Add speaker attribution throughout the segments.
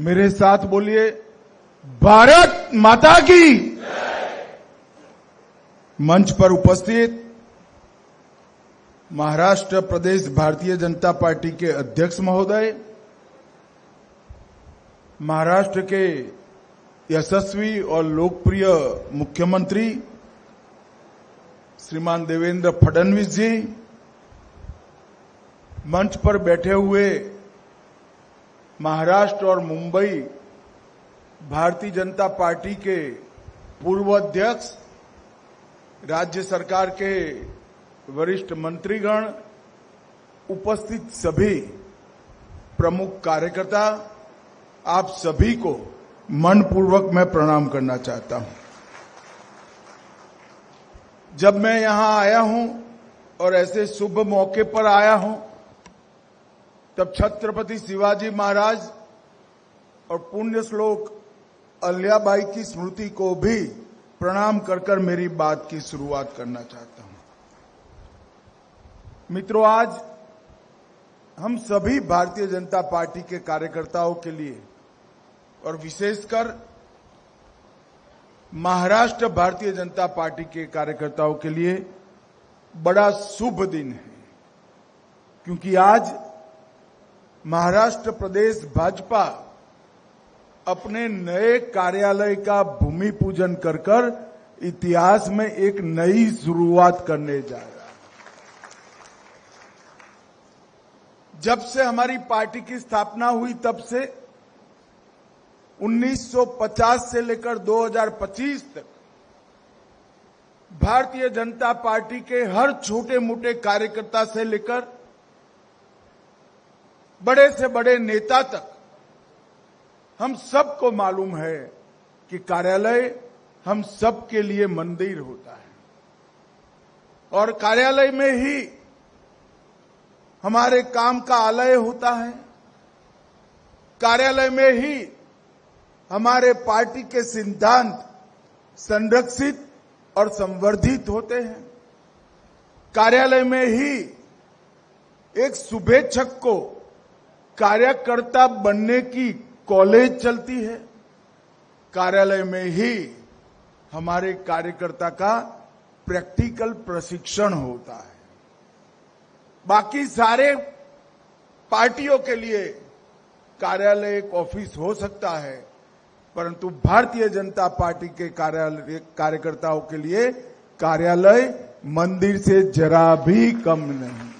Speaker 1: मेरे साथ बोलिए, भारत माता की। मंच पर उपस्थित महाराष्ट्र प्रदेश भारतीय जनता पार्टी के अध्यक्ष महोदय, महाराष्ट्र के यशस्वी और लोकप्रिय मुख्यमंत्री श्रीमान देवेंद्र फडणवीस जी, मंच पर बैठे हुए महाराष्ट्र और मुंबई भारतीय जनता पार्टी के पूर्व अध्यक्ष, राज्य सरकार के वरिष्ठ मंत्रीगण, उपस्थित सभी प्रमुख कार्यकर्ता, आप सभी को मनपूर्वक मैं प्रणाम करना चाहता हूं। जब मैं यहां आया हूं और ऐसे शुभ मौके पर आया हूं, तब छत्रपति शिवाजी महाराज और पुण्य श्लोक अहिल्याबाई की स्मृति को भी प्रणाम कर मेरी बात की शुरुआत करना चाहता हूं। मित्रों, आज हम सभी भारतीय जनता पार्टी के कार्यकर्ताओं के लिए और विशेषकर महाराष्ट्र भारतीय जनता पार्टी के कार्यकर्ताओं के लिए बड़ा शुभ दिन है, क्योंकि आज महाराष्ट्र प्रदेश भाजपा अपने नए कार्यालय का भूमि पूजन कर इतिहास में एक नई शुरुआत करने जा रहा है। जब से हमारी पार्टी की स्थापना हुई, तब से 1950 से लेकर 2025 तक भारतीय जनता पार्टी के हर छोटे मोटे कार्यकर्ता से लेकर बड़े से बड़े नेता तक हम सबको मालूम है कि कार्यालय हम सबके लिए मंदिर होता है, और कार्यालय में ही हमारे काम का आलय होता है। कार्यालय में ही हमारे पार्टी के सिद्धांत संरक्षित और संवर्धित होते हैं। कार्यालय में ही एक शुभेच्छक को कार्यकर्ता बनने की कॉलेज चलती है। कार्यालय में ही हमारे कार्यकर्ता का प्रैक्टिकल प्रशिक्षण होता है। बाकी सारे पार्टियों के लिए कार्यालय एक ऑफिस हो सकता है, परंतु भारतीय जनता पार्टी के कार्यकर्ताओं के लिए कार्यालय मंदिर से जरा भी कम नहीं।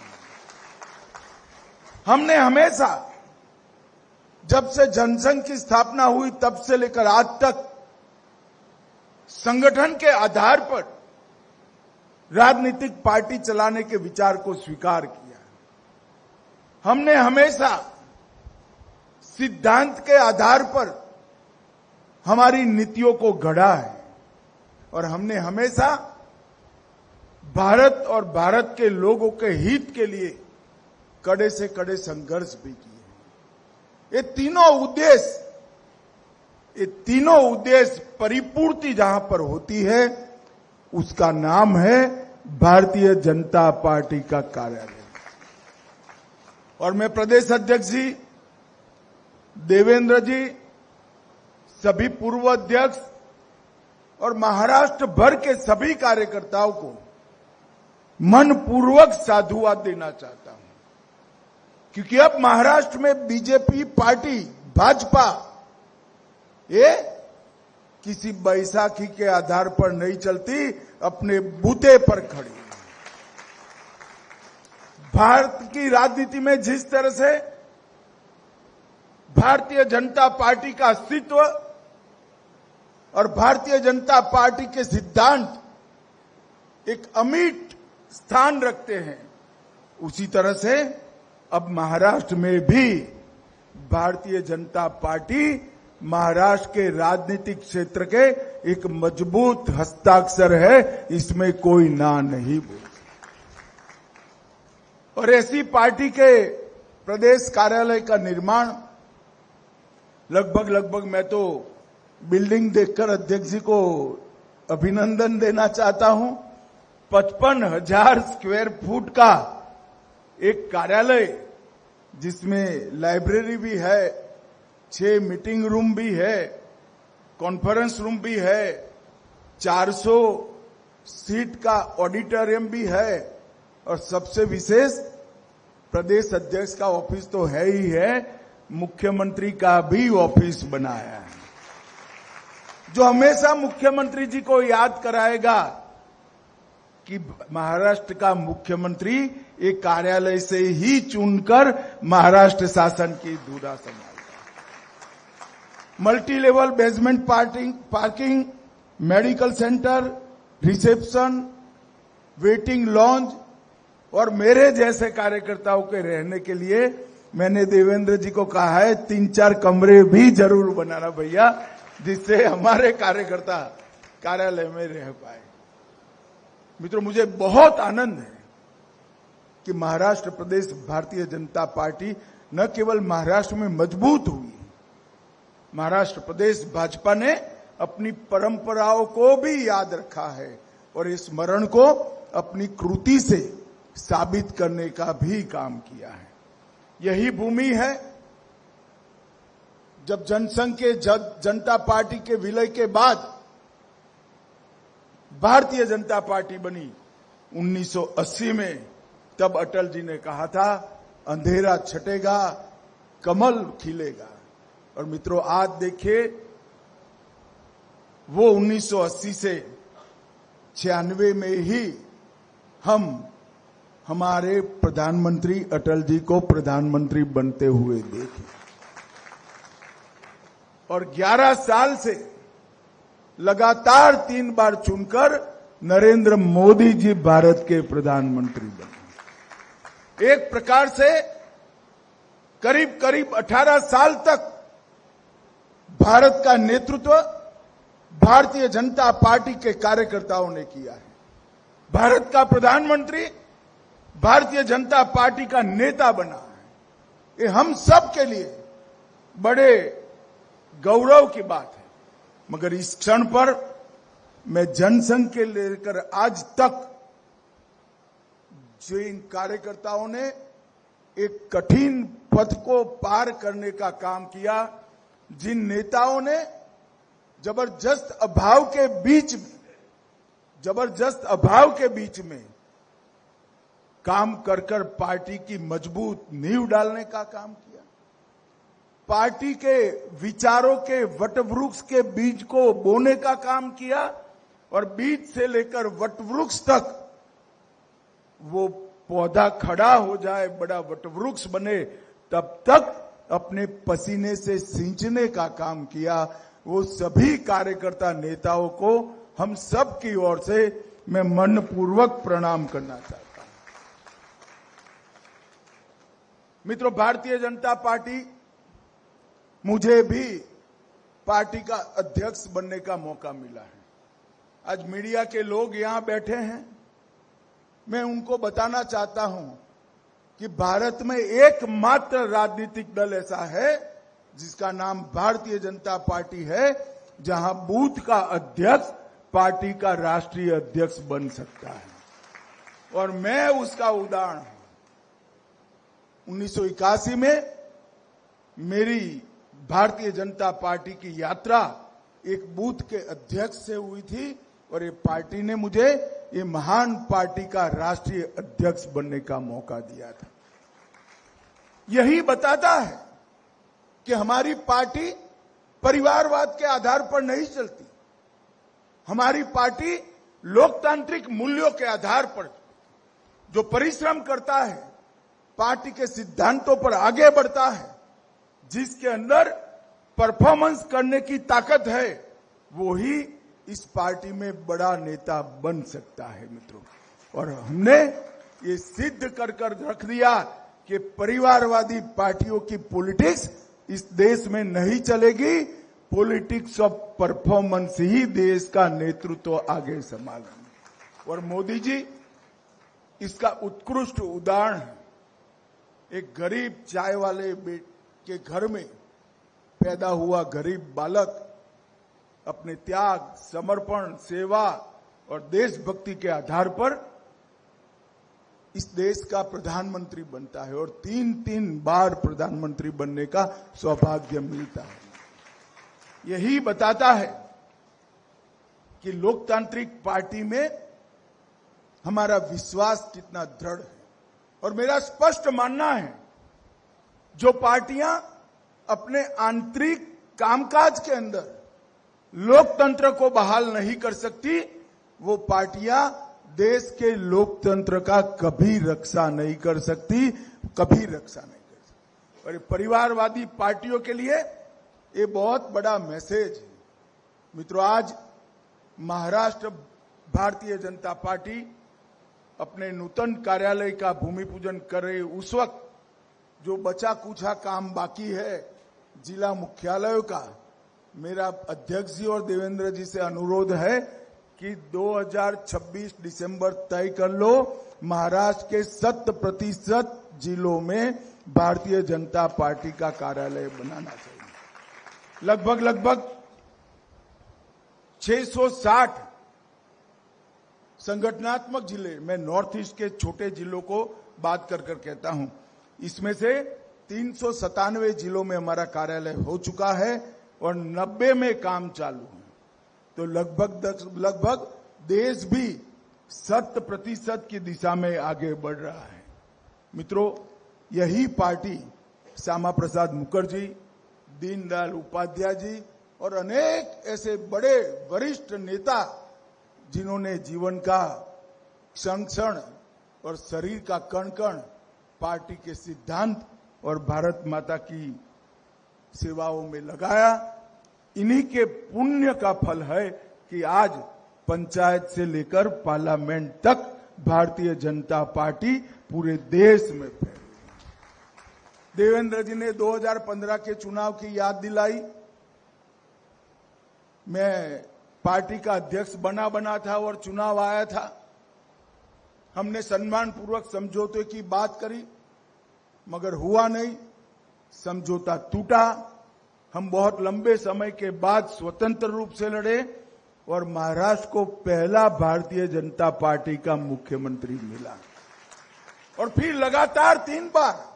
Speaker 1: हमने हमेशा, जब से जनसंघ की स्थापना हुई तब से लेकर आज तक, संगठन के आधार पर राजनीतिक पार्टी चलाने के विचार को स्वीकार किया। हमने हमेशा सिद्धांत के आधार पर हमारी नीतियों को गढ़ा है, और हमने हमेशा भारत और भारत के लोगों के हित के लिए कड़े से कड़े संघर्ष भी किए। ये तीनों उद्देश्य परिपूर्ति जहां पर होती है, उसका नाम है भारतीय जनता पार्टी का कार्यालय। और मैं प्रदेश अध्यक्ष जी देवेंद्र जी, सभी पूर्व अध्यक्ष और महाराष्ट्र भर के सभी कार्यकर्ताओं को मनपूर्वक साधुवाद देना चाहता हूं, क्योंकि अब महाराष्ट्र में बीजेपी पार्टी, भाजपा, ये किसी बैसाखी के आधार पर नहीं चलती, अपने बूते पर खड़ी। भारत की राजनीति में जिस तरह से भारतीय जनता पार्टी का अस्तित्व और भारतीय जनता पार्टी के सिद्धांत एक अमिट स्थान रखते हैं, उसी तरह से अब महाराष्ट्र में भी भारतीय जनता पार्टी महाराष्ट्र के राजनीतिक क्षेत्र के एक मजबूत हस्ताक्षर है, इसमें कोई ना नहीं बोल। और ऐसी पार्टी के प्रदेश कार्यालय का निर्माण लगभग मैं तो बिल्डिंग देखकर अध्यक्ष जी को अभिनंदन देना चाहता हूं। 55,000 स्क्वायर फुट का एक कार्यालय, जिसमें लाइब्रेरी भी है, 6 मीटिंग रूम भी है, कॉन्फ्रेंस रूम भी है, 400 सीट का ऑडिटोरियम भी है और सबसे विशेष प्रदेश अध्यक्ष का ऑफिस तो है ही है, मुख्यमंत्री का भी ऑफिस बनाया है, जो हमेशा मुख्यमंत्री जी को याद कराएगा कि महाराष्ट्र का मुख्यमंत्री एक कार्यालय से ही चुनकर महाराष्ट्र शासन की धुरा संभालेगा। Multi level basement parking, medical centre, reception, waiting lounge और मेरे जैसे कार्यकर्ताओं के रहने के लिए मैंने देवेंद्र जी को कहा है 3-4 कमरे भी जरूर बनाना भैया, जिससे हमारे कार्यकर्ता कार्यालय में रह पाए। मित्रों, मुझे बहुत आनंद है कि महाराष्ट्र प्रदेश भारतीय जनता पार्टी न केवल महाराष्ट्र में मजबूत हुई, महाराष्ट्र प्रदेश भाजपा ने अपनी परंपराओं को भी याद रखा है और इस स्मरण को अपनी कृति से साबित करने का भी काम किया है। यही भूमि है जब जनसंघ के जनता पार्टी के विलय के बाद भारतीय जनता पार्टी बनी 1980 में, तब अटल जी ने कहा था अंधेरा छटेगा, कमल खिलेगा। और मित्रों, आज देखिए वो 1980 से 96 में ही हम हमारे प्रधानमंत्री अटल जी को प्रधानमंत्री बनते हुए देखे और 11 साल से लगातार 3 बार चुनकर नरेंद्र मोदी जी भारत के प्रधानमंत्री बने। एक प्रकार से करीब करीब 18 साल तक भारत का नेतृत्व भारतीय जनता पार्टी के कार्यकर्ताओं ने किया है। भारत का प्रधानमंत्री भारतीय जनता पार्टी का नेता बना है। ये हम सब के लिए बड़े गौरव की बात है। मगर इस क्षण पर मैं जनसंघ के लेकर आज तक जो इन कार्यकर्ताओं ने एक कठिन पथ को पार करने का काम किया, जिन नेताओं ने जबरदस्त अभाव के बीच में काम कर कर पार्टी की मजबूत नींव डालने का काम किया, पार्टी के विचारों के वटवृक्ष के बीज को बोने का काम किया और बीज से लेकर वटवृक्ष तक वो पौधा खड़ा हो जाए, बड़ा वटवृक्ष बने, तब तक अपने पसीने से सींचने का काम किया। वो सभी कार्यकर्ता नेताओं को हम सब की ओर से मैं मनपूर्वक प्रणाम करना चाहता हूं। मित्रों, भारतीय जनता पार्टी मुझे भी पार्टी का अध्यक्ष बनने का मौका मिला है। आज मीडिया के लोग यहां बैठे हैं, मैं उनको बताना चाहता हूं कि भारत में एकमात्र राजनीतिक दल ऐसा है जिसका नाम भारतीय जनता पार्टी है, जहां बूथ का अध्यक्ष पार्टी का राष्ट्रीय अध्यक्ष बन सकता है और मैं उसका उदाहरण हूं। 1981 में मेरी भारतीय जनता पार्टी की यात्रा एक बूथ के अध्यक्ष से हुई थी और ये पार्टी ने मुझे ये महान पार्टी का राष्ट्रीय अध्यक्ष बनने का मौका दिया था। यही बताता है कि हमारी पार्टी परिवारवाद के आधार पर नहीं चलती, हमारी पार्टी लोकतांत्रिक मूल्यों के आधार पर जो परिश्रम करता है, पार्टी के सिद्धांतों पर आगे बढ़ता है, जिसके अंदर परफॉर्मेंस करने की ताकत है, वो ही इस पार्टी में बड़ा नेता बन सकता है मित्रों। और हमने ये सिद्ध कर रख दिया कि परिवारवादी पार्टियों की पॉलिटिक्स इस देश में नहीं चलेगी, पॉलिटिक्स ऑफ परफॉर्मेंस ही देश का नेतृत्व आगे संभालेंगे। और मोदी जी इसका उत्कृष्ट उदाहरण है। एक गरीब चाय वाले के घर में पैदा हुआ गरीब बालक अपने त्याग, समर्पण, सेवा और देशभक्ति के आधार पर इस देश का प्रधानमंत्री बनता है और 3-3 बार प्रधानमंत्री बनने का सौभाग्य मिलता है। यही बताता है कि लोकतांत्रिक पार्टी में हमारा विश्वास कितना दृढ़ है। और मेरा स्पष्ट मानना है, जो पार्टियां अपने आंतरिक कामकाज के अंदर लोकतंत्र को बहाल नहीं कर सकती, वो पार्टियां देश के लोकतंत्र का कभी रक्षा नहीं कर सकती, कभी रक्षा नहीं कर सकती। और परिवारवादी पार्टियों के लिए ये बहुत बड़ा मैसेज है। मित्रों, आज महाराष्ट्र भारतीय जनता पार्टी अपने नूतन कार्यालय का भूमि पूजन कर रही, उस वक्त जो बचा कुछा काम बाकी है जिला मुख्यालयों का, मेरा अध्यक्ष जी और देवेंद्र जी से अनुरोध है कि 2026 दिसंबर तय कर लो, महाराष्ट्र के 100% जिलों में भारतीय जनता पार्टी का कार्यालय बनाना चाहिए। लगभग 660 संगठनात्मक जिले, मैं नॉर्थ ईस्ट के छोटे जिलों को बात कर कहता हूं, इसमें से 397 जिलों में हमारा कार्यालय हो चुका है और 90 में काम चालू है। तो लगभग देश भी 100% की दिशा में आगे बढ़ रहा है। मित्रों, यही पार्टी श्यामा प्रसाद मुखर्जी, दीनदयाल उपाध्याय जी और अनेक ऐसे बड़े वरिष्ठ नेता, जिन्होंने जीवन का क्षण और शरीर का कण पार्टी के सिद्धांत और भारत माता की सेवाओं में लगाया, इन्हीं के पुण्य का फल है कि आज पंचायत से लेकर पार्लियामेंट तक भारतीय जनता पार्टी पूरे देश में फैली। देवेंद्र जी ने 2015 के चुनाव की याद दिलाई। मैं पार्टी का अध्यक्ष बना था और चुनाव आया था। हमने सम्मानपूर्वक समझौते की बात करी, मगर हुआ नहीं, समझौता टूटा। हम बहुत लंबे समय के बाद स्वतंत्र रूप से लड़े और महाराष्ट्र को पहला भारतीय जनता पार्टी का मुख्यमंत्री मिला। और फिर लगातार 3 बार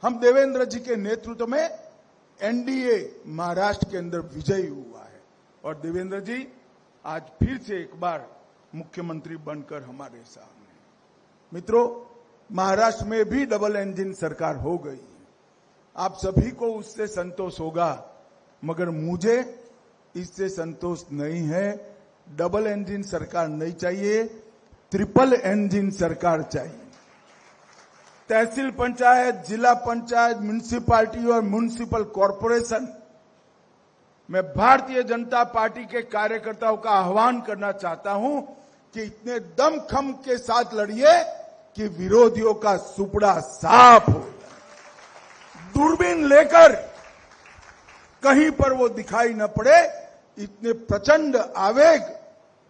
Speaker 1: हम देवेंद्र जी के नेतृत्व में एनडीए महाराष्ट्र के अंदर विजयी हुआ है। और देवेंद्र जी आज फिर से एक बार मुख्यमंत्री बनकर हमारे सामने। मित्रों, महाराष्ट्र में भी डबल इंजन सरकार हो गई। आप सभी को उससे संतोष होगा, मगर मुझे इससे संतोष नहीं है। डबल इंजन सरकार नहीं चाहिए, ट्रिपल इंजन सरकार चाहिए। तहसील पंचायत, जिला पंचायत, म्युनिसिपैलिटी और म्युनिसिपल कॉरपोरेशन मैं भारतीय जनता पार्टी के कार्यकर्ताओं का आह्वान करना चाहता हूं कि इतने दमखम के साथ लड़िए कि विरोधियों का सुपड़ा साफ हो, दूरबीन लेकर कहीं पर वो दिखाई न पड़े। इतने प्रचंड आवेग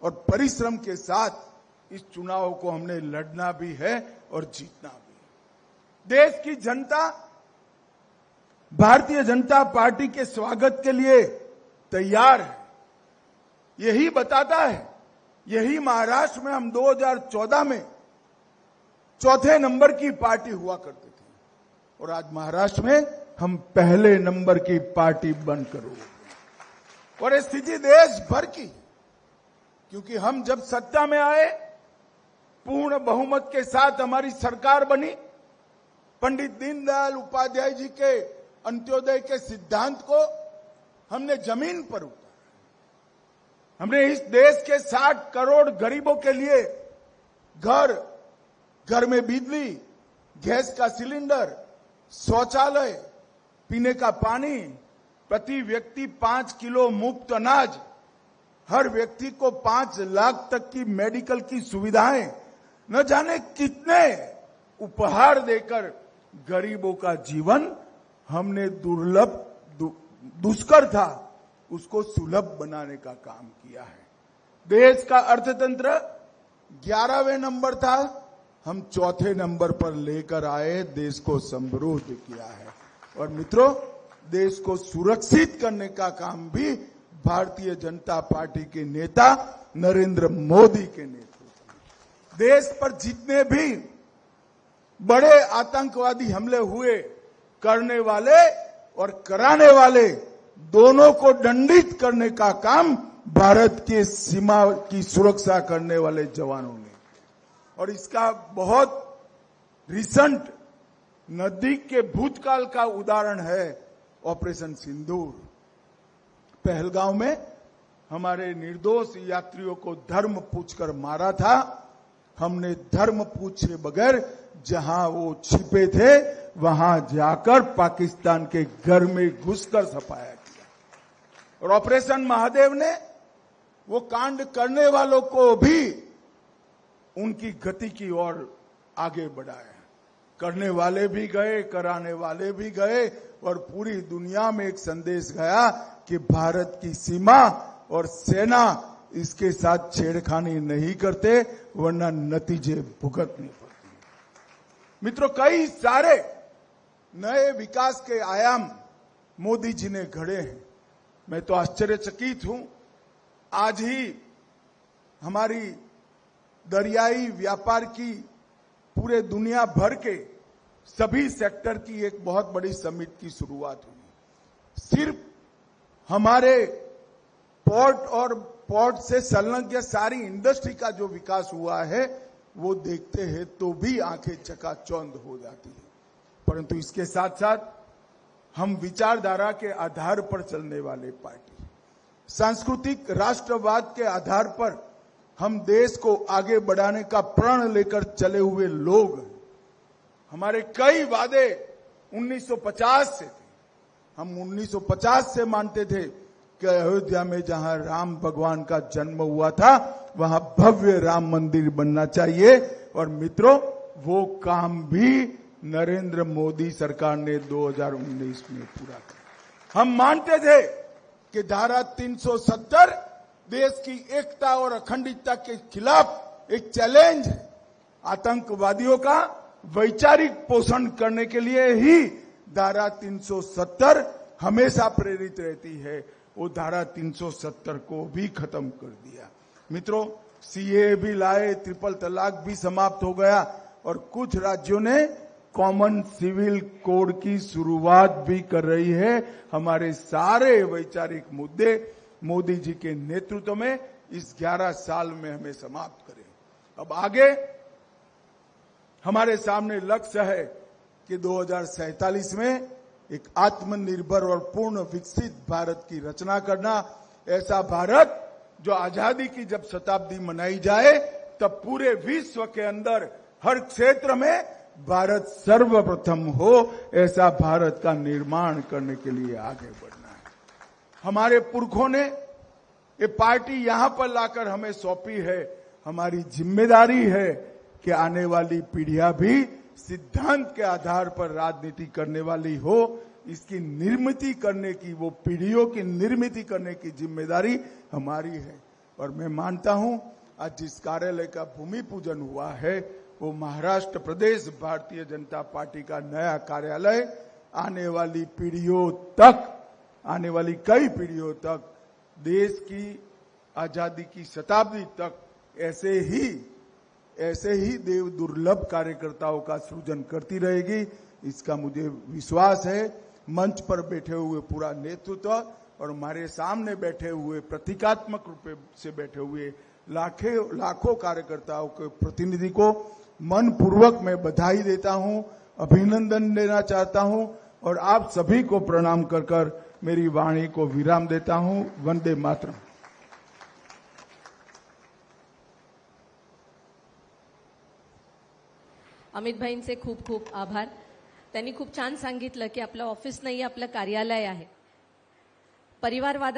Speaker 1: और परिश्रम के साथ इस चुनाव को हमने लड़ना भी है और जीतना भी। देश की जनता भारतीय जनता पार्टी के स्वागत के लिए तैयार है। यही बताता है, यही महाराष्ट्र में हम 2014 में 4थे नंबर की पार्टी हुआ करते थे और आज महाराष्ट्र में हम पहले नंबर की पार्टी बनकर हो गए। और ये स्थिति देश भर की, क्योंकि हम जब सत्ता में आए, पूर्ण बहुमत के साथ हमारी सरकार बनी। पंडित दीनदयाल उपाध्याय जी के अंत्योदय के सिद्धांत को हमने जमीन पर उतारा। हमने इस देश के 60 करोड़ गरीबों के लिए घर में बिजली, गैस का सिलेंडर, शौचालय, पीने का पानी, प्रति व्यक्ति 5 किलो मुफ्त अनाज, हर व्यक्ति को 5 लाख तक की मेडिकल की सुविधाएं, न जाने कितने उपहार देकर गरीबों का जीवन हमने दुष्कर था उसको सुलभ बनाने का काम किया है। देश का अर्थतंत्र 11वें नंबर था, हम 4थे नंबर पर लेकर आए, देश को समृद्ध किया है। और मित्रों, देश को सुरक्षित करने का काम भी भारतीय जनता पार्टी के नेता नरेंद्र मोदी के नेतृत्व में। देश पर जितने भी बड़े आतंकवादी हमले हुए, करने वाले और कराने वाले दोनों को दंडित करने का काम भारत के सीमा की सुरक्षा करने वाले जवानों ने, और इसका बहुत रिसेंट नजदीक के भूतकाल का उदाहरण है ऑपरेशन सिंदूर। पहलगांव में हमारे निर्दोष यात्रियों को धर्म पूछकर मारा था। हमने धर्म पूछे बगैर जहां वो छिपे थे वहां जाकर पाकिस्तान के घर में घुसकर सफाया किया, और ऑपरेशन महादेव ने वो कांड करने वालों को भी उनकी गति की ओर आगे बढ़ाया। करने वाले भी गए, कराने वाले भी गए, और पूरी दुनिया में एक संदेश गया कि भारत की सीमा और सेना इसके साथ छेड़खानी नहीं करते, वरना नतीजे भुगतने पड़ते हैं। मित्रों, कई सारे नए विकास के आयाम मोदी जी ने गढ़े हैं। मैं तो आश्चर्यचकित हूं। आज ही हमारी दरियाई व्यापार की पूरे दुनिया भर के सभी सेक्टर की एक बहुत बड़ी समिट की शुरुआत हुई। सिर्फ हमारे पोर्ट और पोर्ट से संलग्न सारी इंडस्ट्री का जो विकास हुआ है वो देखते हैं तो भी आंखें चकाचौंध हो जाती है। परंतु इसके साथ साथ हम विचारधारा के आधार पर चलने वाले पार्टी, सांस्कृतिक राष्ट्रवाद के आधार पर हम देश को आगे बढ़ाने का प्रण लेकर चले हुए लोग हैं। हमारे कई वादे 1950 से थे। हम 1950 से मानते थे कि अयोध्या में जहां राम भगवान का जन्म हुआ था वहां भव्य राम मंदिर बनना चाहिए, और मित्रों वो काम भी नरेंद्र मोदी सरकार ने 2019 में पूरा किया। हम मानते थे कि धारा 370 देश की एकता और अखंडता के खिलाफ एक चैलेंज है। आतंकवादियों का वैचारिक पोषण करने के लिए ही धारा 370 हमेशा प्रेरित रहती है। वो धारा 370 को भी खत्म कर दिया। मित्रों, सीए भी लाए, ट्रिपल तलाक भी समाप्त हो गया, और कुछ राज्यों ने कॉमन सिविल कोड की शुरुआत भी कर रही है। हमारे सारे वैचारिक मुद्दे मोदी जी के नेतृत्व में इस 11 साल में हमें समाप्त करें। अब आगे हमारे सामने लक्ष्य है कि 2047 में एक आत्मनिर्भर और पूर्ण विकसित भारत की रचना करना। ऐसा भारत जो आजादी की जब शताब्दी मनाई जाए तब पूरे विश्व के अंदर हर क्षेत्र में भारत सर्वप्रथम हो, ऐसा भारत का निर्माण करने के लिए आगे बढ़ना है। हमारे पुरखों ने ये पार्टी यहां पर लाकर हमें सौंपी है। हमारी जिम्मेदारी है कि आने वाली पीढ़ियां भी सिद्धांत के आधार पर राजनीति करने वाली हो। इसकी निर्मिति करने की, वो पीढ़ियों की निर्मिति करने की जिम्मेदारी हमारी है। और मैं मानता हूं आज जिस कार्यालय का भूमि पूजन हुआ है वो महाराष्ट्र प्रदेश भारतीय जनता पार्टी का नया कार्यालय आने वाली पीढ़ियों तक, आने वाली कई पीढ़ियों तक, देश की आजादी की शताब्दी तक ऐसे ही देव दुर्लभ कार्यकर्ताओं का सृजन करती रहेगी। इसका मुझे विश्वास है। मंच पर बैठे हुए पूरा नेतृत्व और हमारे सामने बैठे हुए प्रतीकात्मक रूप से बैठे हुए लाखों कार्यकर्ताओं के प्रतिनिधि को मनपूर्वक मैं बधाई देता हूं, अभिनंदन देना चाहता हूं, और आप सभी को प्रणाम कर मेरी वाणी को विराम देता हूं। वंदे मातरम।
Speaker 2: अमित भाईंचे खूप खूप आभार। त्यांनी खूप छान सांगितलं की आपलं ऑफिस नाही, आपलं कार्यालय आहे। परिवारवादा